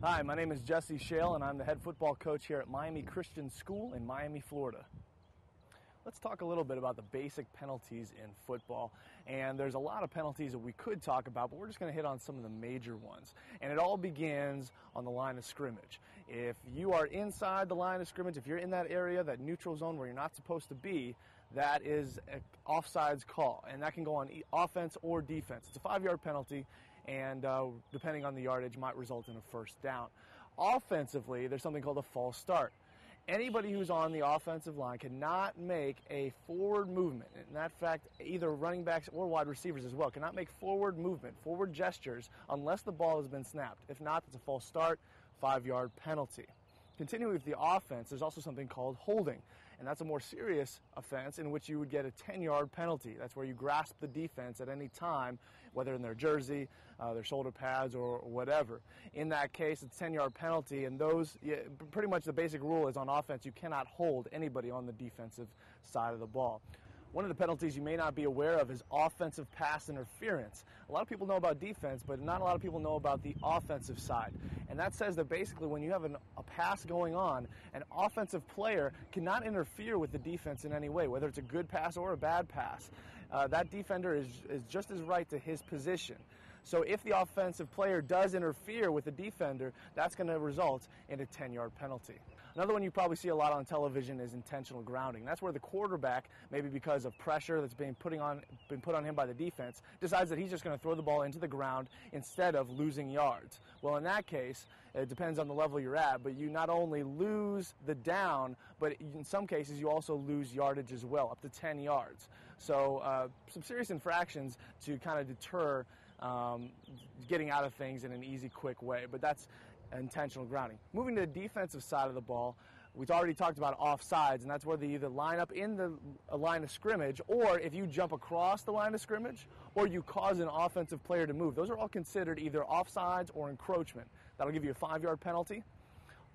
Hi, my name is Jesse Shale, and I'm the head football coach here at Miami Christian School in Miami, Florida. Let's talk a little bit about the basic penalties in football. And there's a lot of penalties that we could talk about, but we're just going to hit on some of the major ones. And it all begins on the line of scrimmage. If you are inside the line of scrimmage, if you're in that area, that neutral zone where you're not supposed to be, that is an offsides call. And that can go on offense or defense. It's a 5-yard penalty, and depending on the yardage, might result in a first down. Offensively, there's something called a false start. Anybody who's on the offensive line cannot make a forward movement. In that fact, either running backs or wide receivers as well cannot make forward movement, forward gestures, unless the ball has been snapped. If not, it's a false start, 5-yard penalty. Continuing with the offense, there's also something called holding, and that's a more serious offense in which you would get a 10-yard penalty. That's where you grasp the defense at any time, whether in their jersey, their shoulder pads, or whatever. In that case, it's a 10-yard penalty, and pretty much the basic rule is on offense, you cannot hold anybody on the defensive side of the ball. One of the penalties you may not be aware of is offensive pass interference. A lot of people know about defense, but not a lot of people know about the offensive side. And that says that basically when you have a pass going on, an offensive player cannot interfere with the defense in any way, whether it's a good pass or a bad pass. That defender is just as right to his position. So if the offensive player does interfere with the defender, that's going to result in a 10-yard penalty. Another one you probably see a lot on television is intentional grounding. That's where the quarterback, maybe because of pressure that's been put on him by the defense, decides that he's just going to throw the ball into the ground instead of losing yards. Well, in that case, it depends on the level you're at, but you not only lose the down, but in some cases you also lose yardage as well, up to 10 yards. So some serious infractions to kind of deter getting out of things in an easy, quick way, but that's intentional grounding. Moving to the defensive side of the ball, we've already talked about offsides, and that's where they either line up in the line of scrimmage, or if you jump across the line of scrimmage, or you cause an offensive player to move. Those are all considered either offsides or encroachment. That'll give you a 5-yard penalty.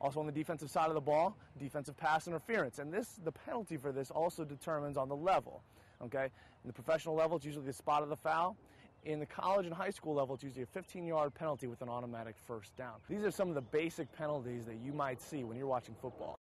Also on the defensive side of the ball, defensive pass interference. And the penalty for this also determines on the level. Okay? In the professional level, it's usually the spot of the foul. In the college and high school level, it's usually a 15-yard penalty with an automatic first down. These are some of the basic penalties that you might see when you're watching football.